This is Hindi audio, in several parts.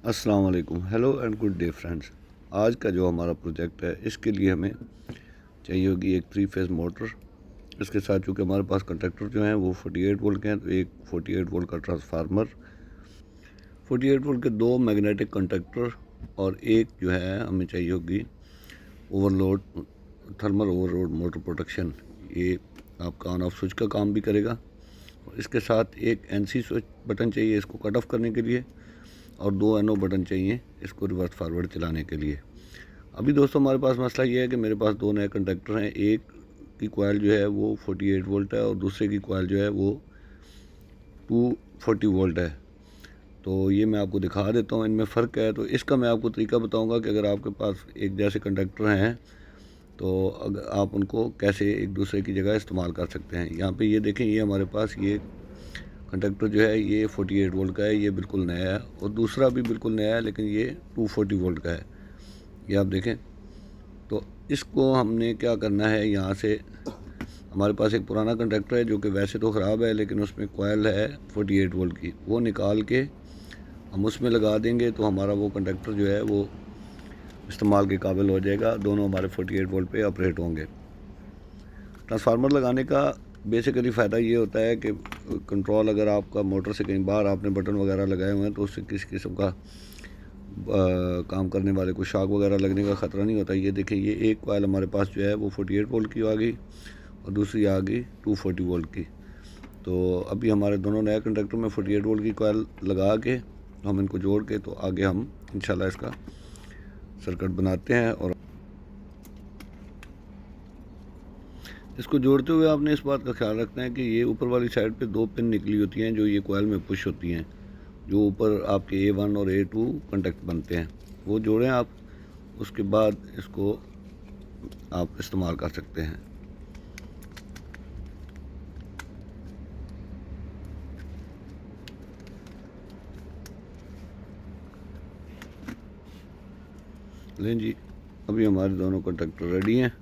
अस्सलाम वालेकुम। Hello and good day friends. आज का जो हमारा प्रोजेक्ट है इसके लिए हमें चाहिए होगी एक 3 फेज़ मोटर। इसके साथ चूँकि हमारे पास कंडक्टर जो हैं वो 48 वोल्ट के हैं, तो एक 48 वोल्ट का ट्रांसफार्मर, 48 वोल्ट के 2 मैग्नेटिक कंडक्टर और एक जो है हमें चाहिए होगी overload thermal overload motor protection. ये आपका ऑन ऑफ स्विच का काम भी करेगा। इसके साथ एक एनसी स्विच बटन चाहिए इसको कट ऑफ करने के लिए, और 2 एनओ बटन चाहिए इसको रिवर्स फारवर्ड चलाने के लिए। अभी दोस्तों हमारे पास मसला ये है कि मेरे पास 2 नए कंडक्टर हैं। एक की कॉइल जो है वो 48 वोल्ट है और दूसरे की कॉइल जो है वो 240 वोल्ट है। तो ये मैं आपको दिखा देता हूँ, इनमें फ़र्क है। तो इसका मैं आपको तरीका बताऊँगा कि अगर आपके पास एक जैसे कंडक्टर हैं तो अगर आप उनको कैसे एक दूसरे की जगह इस्तेमाल कर सकते हैं। यहाँ पे ये देखें, ये हमारे पास ये कंडक्टर जो है ये 48 वोल्ट का है, ये बिल्कुल नया है, और दूसरा भी बिल्कुल नया है लेकिन ये 240 वोल्ट का है। ये आप देखें। तो इसको हमने क्या करना है, यहाँ से हमारे पास एक पुराना कंडक्टर है जो कि वैसे तो ख़राब है लेकिन उसमें कॉइल है 48 वोल्ट की, वो निकाल के हम उसमें लगा देंगे तो हमारा वो कंडक्टर जो है वो इस्तेमाल के काबिल हो जाएगा। दोनों हमारे 48 वोल्ट पे ऑपरेट होंगे। ट्रांसफार्मर लगाने का बेसिकली फ़ायदा ये होता है कि कंट्रोल, अगर आपका मोटर से कहीं बाहर आपने बटन वगैरह लगाए हुए हैं तो उससे किसी किस्म का काम करने वाले को शॉक वगैरह लगने का ख़तरा नहीं होता। ये देखें, ये एक कॉइल हमारे पास जो है वो 48 वोल्ट की आ गई और दूसरी आ गई 240 वोल्ट की। तो अभी हमारे दोनों नए कंडक्टर में 48 वोल्ट की कॉइल लगा के हम इनको जोड़ के तो आगे हम इंशाल्लाह इसका सर्किट बनाते हैं। और इसको जोड़ते हुए आपने इस बात का ख्याल रखना है कि ये ऊपर वाली साइड पे 2 पिन निकली होती हैं जो ये कॉइल में पुश होती हैं, जो ऊपर आपके A1 और A2 कंडक्ट बनते हैं, वो जोड़ें आप। उसके बाद इसको आप इस्तेमाल कर सकते हैं। लें जी, अभी हमारे दोनों कंडक्टर रेडी हैं।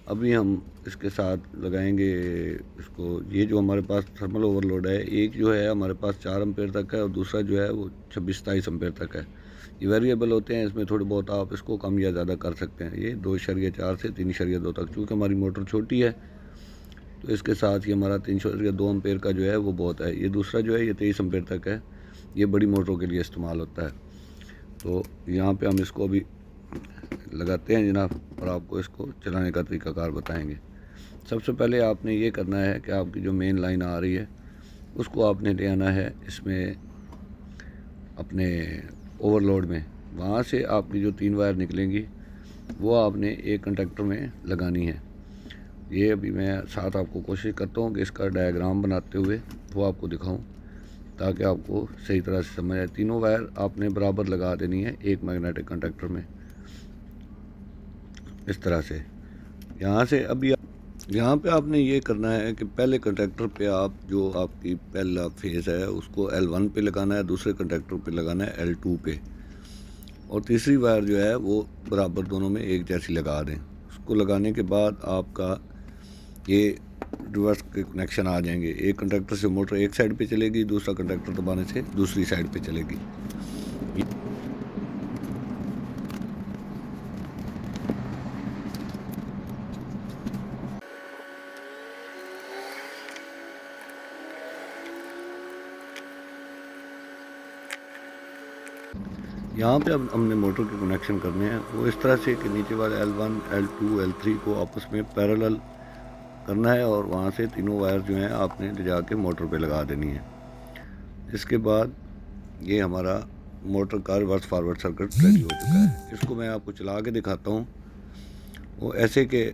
अभी हम इसके साथ लगाएंगे इसको। ये जो हमारे पास थर्मल ओवरलोड है, एक जो है हमारे पास 4 एम्पेयर तक है और दूसरा जो है वो 26-27 एम्पेयर तक है। ये वेरिएबल होते हैं, इसमें थोड़े बहुत आप इसको कम या ज़्यादा कर सकते हैं। ये 2.4 से 3.2 तक, चूँकि हमारी मोटर छोटी है तो इसके साथ ही हमारा 3.2 एम्पेयर का जो है वो बहुत है। ये दूसरा जो है ये 23 एम्पेयर तक है, ये बड़ी मोटरों के लिए इस्तेमाल होता है। तो यहाँ पे हम इसको अभी लगाते हैं जनाब, और आपको इसको चलाने का तरीकाकार बताएंगे। सबसे पहले आपने ये करना है कि आपकी जो मेन लाइन आ रही है उसको आपने ले आना है इसमें अपने ओवरलोड में। वहाँ से आपकी जो 3 वायर निकलेंगी वो आपने एक कंडक्टर में लगानी है। ये अभी मैं साथ आपको कोशिश करता हूँ कि इसका डायग्राम बनाते हुए वो आपको दिखाऊं ताकि आपको सही तरह से समझ आए। तीनों वायर आपने बराबर लगा देनी है एक मैग्नेटिक कंडक्टर में, इस तरह से। यहाँ से अभी यहाँ पे आपने ये करना है कि पहले कंडक्टर पे आप जो आपकी पहला फेज़ है उसको L1 पे लगाना है, दूसरे कंडक्टर पे लगाना है L2 पे, और तीसरी वायर जो है वो बराबर दोनों में एक जैसी लगा दें। उसको लगाने के बाद आपका ये रिवर्स के कनेक्शन आ जाएंगे। एक कंडक्टर से मोटर एक साइड पे चलेगी, दूसरा कंडक्टर दबाने से दूसरी साइड पे चलेगी। यहाँ पे अब हमने मोटर के कनेक्शन करने हैं वो इस तरह से कि नीचे वाले L1, L2, L3 को आपस में पैरेलल करना है और वहाँ से तीनों वायर जो हैं आपने ले जाके मोटर पे लगा देनी है। इसके बाद ये हमारा मोटर का रिवर्स फॉरवर्ड सर्किट रेडी हो चुका है। इसको मैं आपको चला के दिखाता हूँ। वो ऐसे कि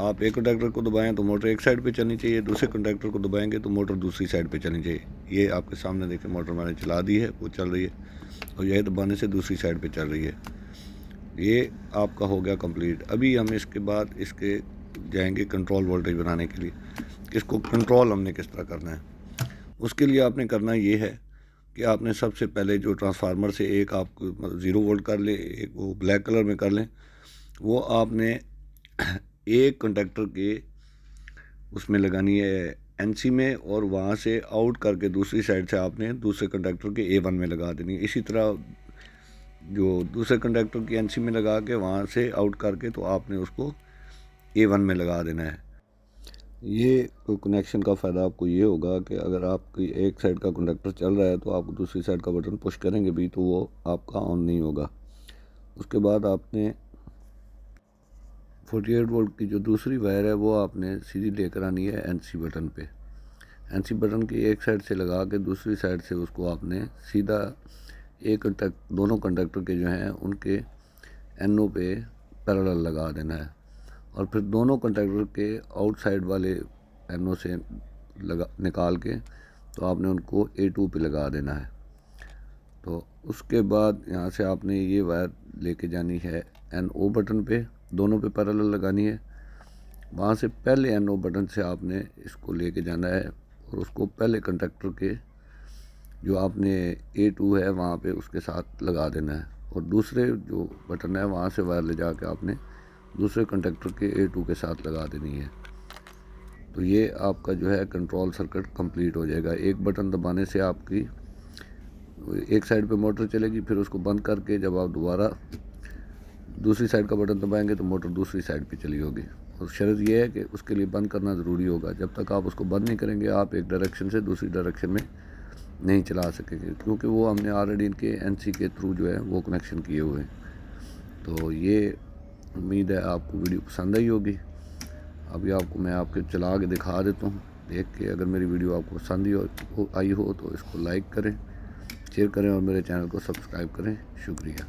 आप एक कंडक्टर को दबाएं तो मोटर एक साइड पे चलनी चाहिए, दूसरे कंडक्टर को दबाएंगे तो मोटर दूसरी साइड पे चलनी चाहिए। ये आपके सामने देखें, मोटर मैंने चला दी है, वो चल रही है, और यह दबाने से दूसरी साइड पे चल रही है। ये आपका हो गया कंप्लीट। अभी हम इसके बाद इसके जाएंगे कंट्रोल वोल्टेज बनाने के लिए। इसको कंट्रोल हमने किस तरह करना है, उसके लिए आपने करना ये है कि आपने सबसे पहले जो ट्रांसफार्मर से एक आप 0 वोल्ट कर लें, एक वो ब्लैक कलर में कर लें। वो आपने एक कंडक्टर के उसमें लगानी है एनसी में, और वहाँ से आउट करके दूसरी साइड से आपने दूसरे कंडक्टर के A1 में लगा देनी है। इसी तरह जो दूसरे कंडक्टर की एनसी में लगा के वहाँ से आउट करके तो आपने उसको A1 में लगा देना है। ये कनेक्शन का फ़ायदा आपको ये होगा कि अगर आपकी एक साइड का कंडक्टर चल रहा है तो आप दूसरी साइड का बटन पुश करेंगे भी तो वो आपका ऑन नहीं होगा। उसके बाद आपने 48 वोल्ट की जो दूसरी वायर है वो आपने सीधी लेकर आनी है एनसी बटन पे। एनसी बटन की एक साइड से लगा के दूसरी साइड से उसको आपने सीधा दोनों कंडक्टर के जो हैं उनके एनओ पे पैरेलल लगा देना है और फिर दोनों कंडक्टर के आउटसाइड वाले एनओ से निकाल के तो आपने उनको A2 पे लगा देना है। तो उसके बाद यहाँ से आपने ये वायर लेके जानी है NO बटन पे, दोनों पे पैरेलल लगानी है। वहाँ से पहले NO बटन से आपने इसको लेके जाना है और उसको पहले कंडक्टर के जो आपने A2 है वहाँ पे उसके साथ लगा देना है और दूसरे जो बटन है वहाँ से वायर ले जाके आपने दूसरे कंडक्टर के A2 के साथ लगा देनी है। तो ये आपका जो है कंट्रोल सर्किट कंप्लीट हो जाएगा। एक बटन दबाने से आपकी एक साइड पे मोटर चलेगी, फिर उसको बंद करके जब आप दोबारा दूसरी साइड का बटन दबाएंगे तो मोटर दूसरी साइड पे चली होगी। और शर्त यह है कि उसके लिए बंद करना ज़रूरी होगा। जब तक आप उसको बंद नहीं करेंगे आप एक डायरेक्शन से दूसरी डायरेक्शन में नहीं चला सकेंगे, क्योंकि वो हमने ऑलरेडी इनके एनसी के थ्रू जो है वो कनेक्शन किए हुए हैं। तो ये उम्मीद है आपको वीडियो पसंद आई होगी। अभी आपको मैं आपके चला के दिखा देता हूँ, देख के अगर मेरी वीडियो आपको पसंद आई हो तो इसको लाइक करें, शेयर करें और मेरे चैनल को सब्सक्राइब करें। शुक्रिया।